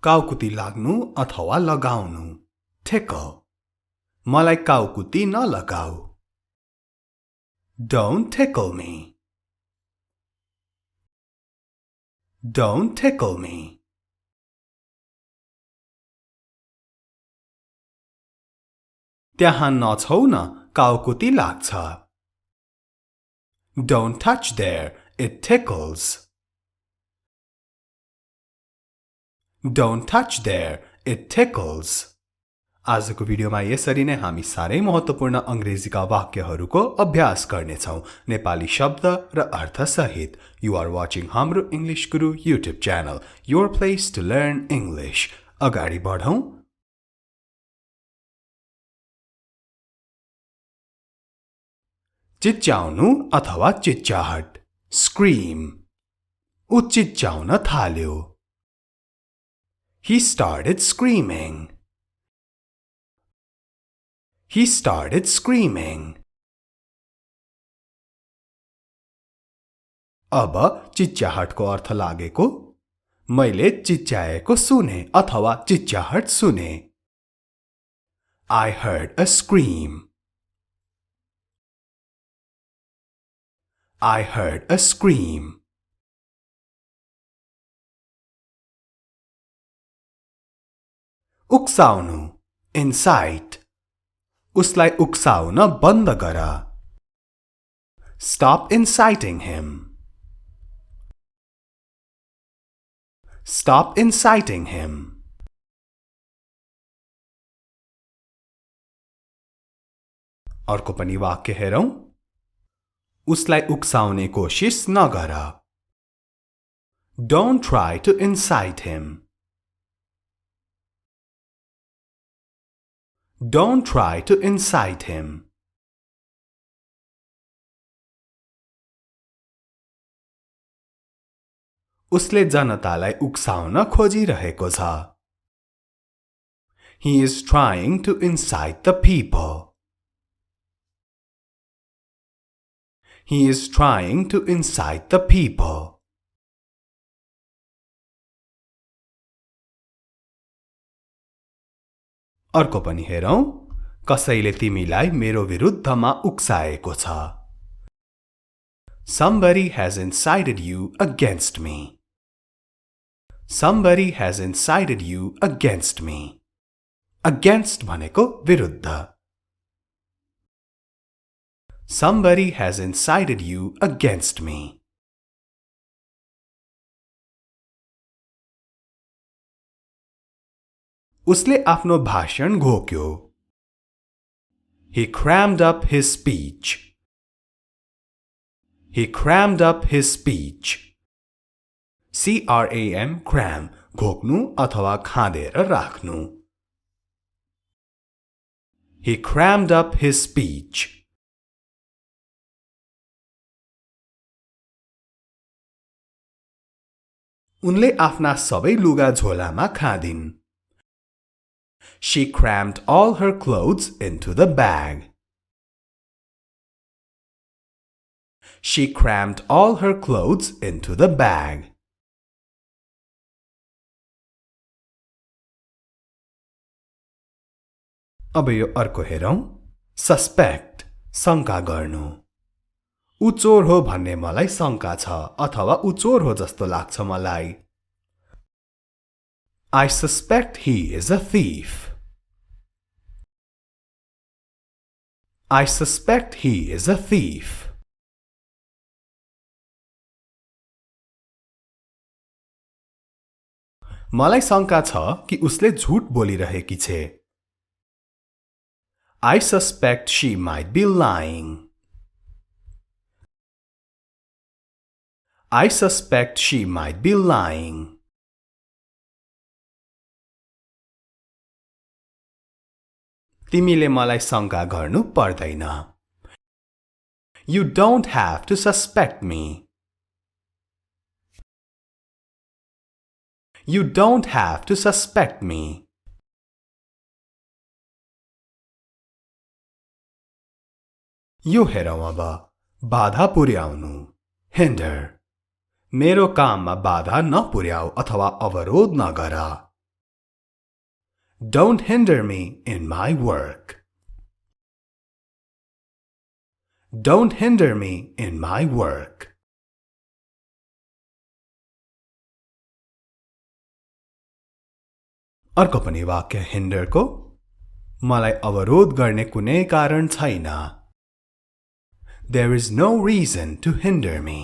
काउकुती लाग्नु अथवा लगाउनु tickle मलाई काउकुती नलगाऊ Don't tickle me Don't tickle me त्यहाँ नछौ न काउकुती लाग्छ Don't touch there it tickles Don't touch there it tickles आजको भिडियोमा यसरी नै हामी सारै महत्त्वपूर्ण अंग्रेजीका वाक्यहरूको अभ्यास गर्नेछौं नेपाली शब्द र अर्थ सहित You are watching Hamro English Guru YouTube channel your place to learn English अगाडि बढौं चिच्चाउनु अथवा चिच्चाहट scream उ चिच्चाउन थाल्यो He started screaming He started screaming अब चिच्चाहटको अर्थ लागेको मैले चिच्चाएको सुने अथवा चिच्चाहट सुने I heard a scream I heard a scream उक्साउनु incite उसलाई उक्साउन बन्द गर Stop inciting him Stop inciting him अर्को पनि वाक्य हेरौं उसलाई उक्साउने कोशिश नगर Don't try to incite him Don't try to incite him उसले जनतालाई उक्साउन खोजिरहेको छ He is trying to incite the people He is trying to incite the people अर्को पनि हेरौं कसैले तिमीलाई मेरो विरुद्धमा उक्साएको छ Somebody has incited you against me Somebody has incited you against me Against भनेको विरुद्ध Somebody has incited you against me उसले आफ्नो भाषण घोक्यो He crammed up his speech He crammed up his speech C-R-A-M cram घोक्नु अथवा खाँदेर राख्नु He crammed up his speech उनले आफ्ना सबै लुगा झोलामा खादिन् She crammed all her clothes into the bag. She crammed all her clothes into the bag. अब यो अर्को हेरौं suspect शंका गर्नु उ चोर हो भन्ने मलाई शंका छ अथवा उ चोर हो जस्तो लाग्छ मलाई I suspect he is a thief. I suspect he is a thief. मलाई शंका छ कि उसले झूट बोलिरहेकी छे I suspect she might be lying. I suspect she might be lying. तिमीले मलाई शंका गर्नु पर्दैन You don't have to suspect me. You don't have to suspect me. यो हेरौं अब बाधा पुर्याउनु hinder मेरो काममा बाधा नपुर्याऊ अथवा अवरोध नगर Don't hinder me in my work. Don't hinder me in my work. अर्को पनि वाक्य हिन्डर को मलाई अवरोध गर्ने कुनै कारण छैन. There is no reason to hinder me.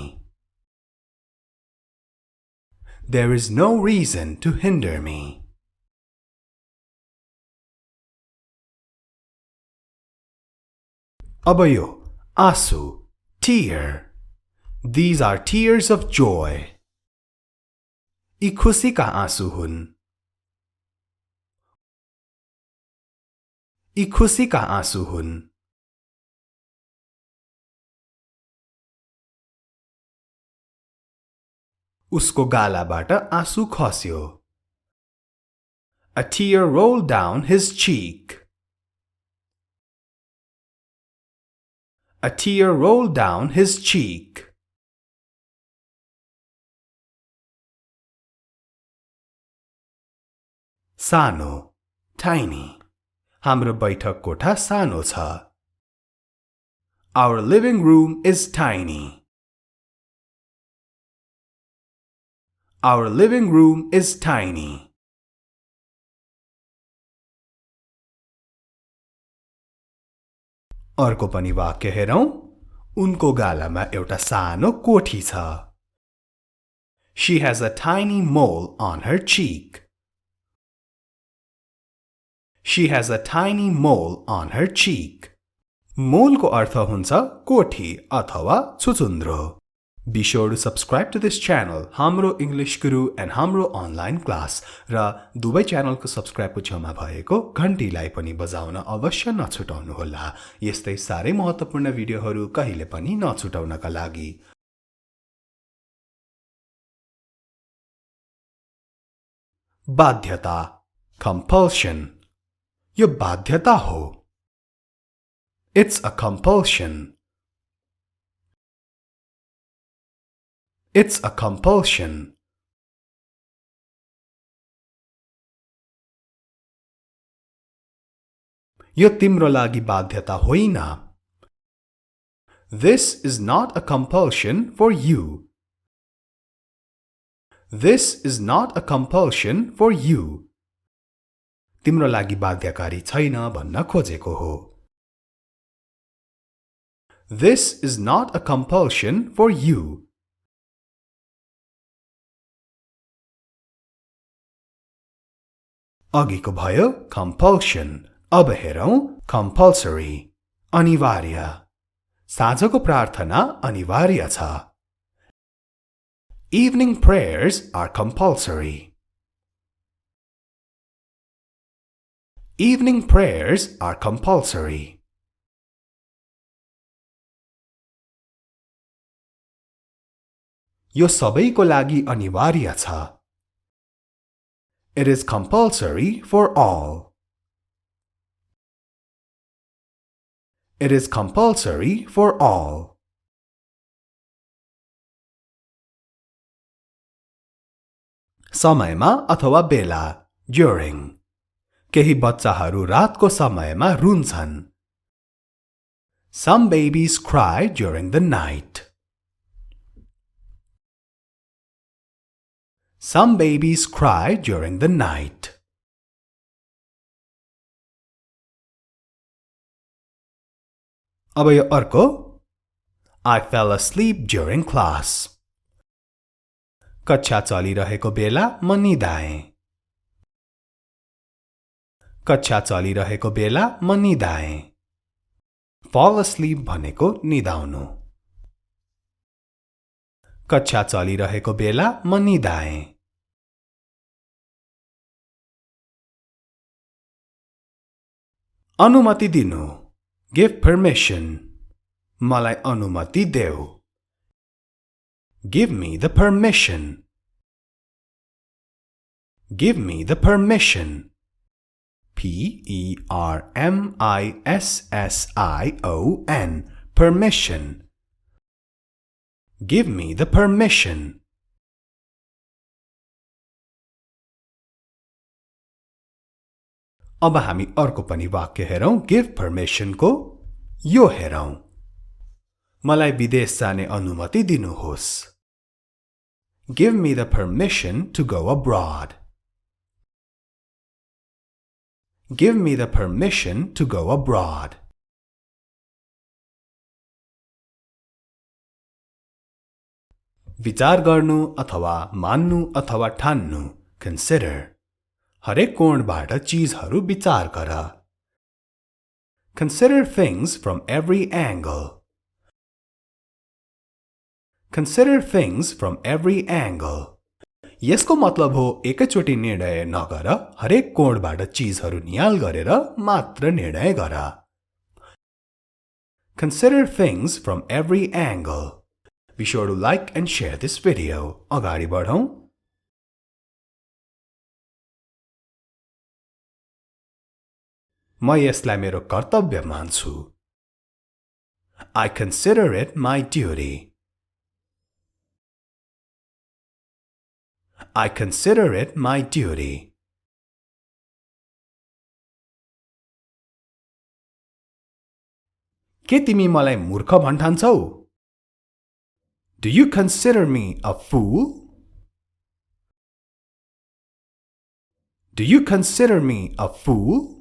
There is no reason to hinder me. अब यो आँसु, tear. These are tears of joy. यी खुसीका आँसु हुन्. यी खुसीका आँसु हुन्. उसको गालाबाट आँसु खस्यो. A tear rolled down his cheek. A tear rolled down his cheek. सानो, tiny. हाम्रो बैठक कोठा सानो छ. Our living room is tiny. Our living room is tiny. अर्को पनि वाक्य हेरौं. उनको गालामा एउटा सानो कोठी छ. She has a tiny mole on her cheek. She has a tiny mole on her cheek. Mole को अर्थ हुन्छ कोठी अथवा छुचुन्द्रो. Be sure to subscribe to this channel, Hamro English Guru and Hamro Online Class. र दुवै च्यानलको सब्स्क्राइबको छेउमा भएको घण्टीलाई पनि बजाउन अवश्य नछुटाउनुहोला. यस्तै सारै महत्त्वपूर्ण भिडियोहरू कहिले पनि नछुटाउनका लागि. बाध्यता, compulsion. यो बाध्यता हो. It's a compulsion. It's a compulsion. यो तिम्रो लागि बाध्यता होइन. This is not a compulsion for you. This is not a compulsion for you. तिम्रो लागि बाध्यकारी छैन भन्न खोजेको हो. This is not a compulsion for you. अघिको भयो compulsion. अब हेरौं compulsory. अनिवार्य. साँझको प्रार्थना अनिवार्य छ. Evening prayers are compulsory. Evening prayers are compulsory. यो सबैको लागि अनिवार्य छ. It is compulsory for all. It is compulsory for all. समयमा अथवा बेला, during. केही बच्चाहरू रातको समयमा रुन्छन्. Some babies cry during the night. Some babies cry during the night. अब यो अर्को. I fell asleep during class. कक्षा चलिरहेको बेला म निदाएँ. कक्षा चलिरहेको बेला म निदाएँ. Fall asleep भनेको निदाउनु. कक्षा चलिरहेको बेला म निदाएँ. अनुमति दिनु. Give permission. मलाई अनुमति देऊ. Give me the permission. Give me the permission. Permission. Permission. Give me the permission. अब हामी अर्को पनि वाक्य हेरौं give permission को यो हेरौं मलाई विदेश जाने अनुमति दिनुहोस् Give me the permission to go abroad Give me the permission to go abroad विचार गर्नु अथवा मान्नु अथवा ठान्नु consider हरेक कोणबाट चीजहरू विचार गर Consider things from every angle Consider things from every angle यसको मतलब हो एकैचोटी निर्णय नगर हरेक कोणबाट चीजहरू नियाल गरेर मात्र निर्णय गर Consider things from every angle Be sure to like and share this video. अगाडि बढौं म यसलाई मेरो कर्तव्य मान्छु I consider it my duty. I consider it my duty. के तिमी मलाई मूर्ख भन्ठान्छौ Do you consider me a fool? Do you consider me a fool?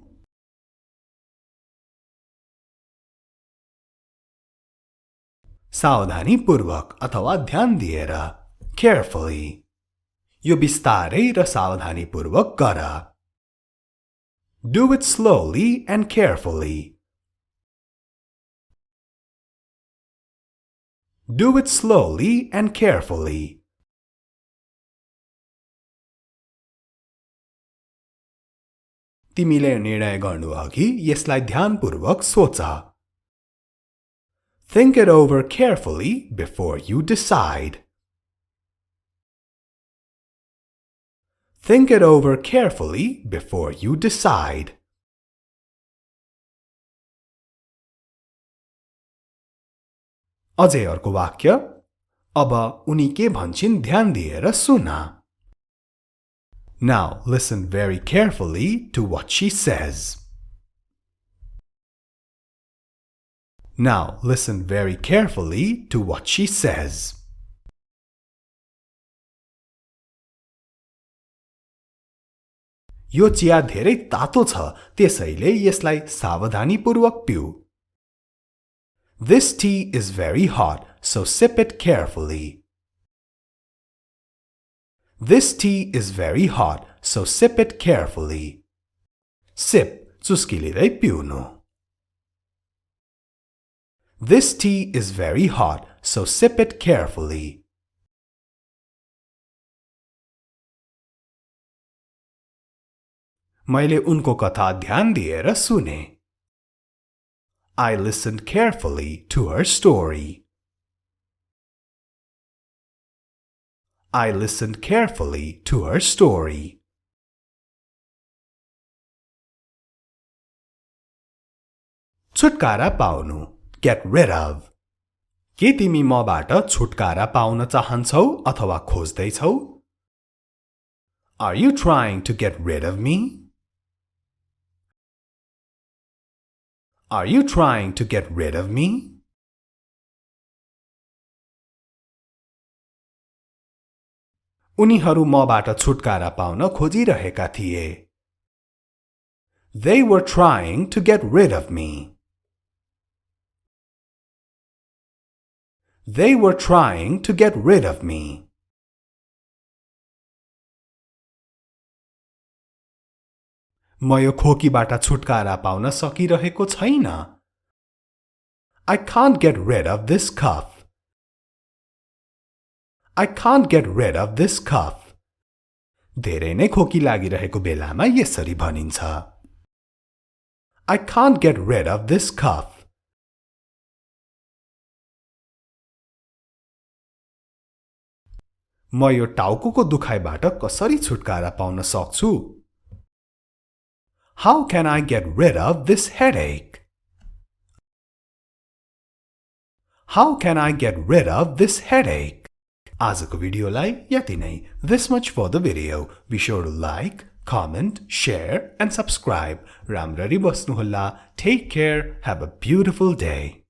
सावधानीपूर्वक अथवा ध्यान दिएर carefully यो बिस्तारै र सावधानीपूर्वक गर Do it slowly and carefully Do it slowly and carefully. तिमीले निर्णय गर्नु अघि यसलाई ध्यानपूर्वक सोच Think it over carefully before you decide. Think it over carefully before you decide. अझै अर्को वाक्य अब उनी के भन्छिन् ध्यान दिएर सुन Now listen very carefully to what she says. Now listen very carefully to what she says. यो चिया धेरै तातो छ त्यसैले यसलाई सावधानीपूर्वक पिऊ This tea is very hot, so sip it carefully. This tea is very hot, so sip it carefully. Sip, चुस्की लिँदै पिउनु. This tea is very hot, so sip it carefully. मैले उनको कथा ध्यान दिएर सुने. I listened carefully to her story. I listened carefully to her story. छुटकारा पाउनु get rid of. के तिमी मबाट छुटकारा पाउन चाहन्छौ अथवा खोज्दैछौ? Are you trying to get rid of me? Are you trying to get rid of me? उनीहरू मबाट छुटकारा पाउन खोजिरहेका थिए. They were trying to get rid of me. They were trying to get rid of me. म यो खोकीबाट छुटकारा पाउन सकिरहेको छैन. I can't get rid of this cough. I can't get rid of this cough. धेरै नै खोकी लागिरहेको बेलामा यसरी भनिन्छ. I can't get rid of this cough. म यो टाउकोको दुखाइबाट कसरी छुटकारा पाउन सक्छु? How can I get rid of this headache? How can I get rid of this headache? आजको भिडियोलाई यति नै. This much for the video. Be sure to like, comment, share and subscribe. राम्ररी बस्नुहोला. Take care. Have a beautiful day.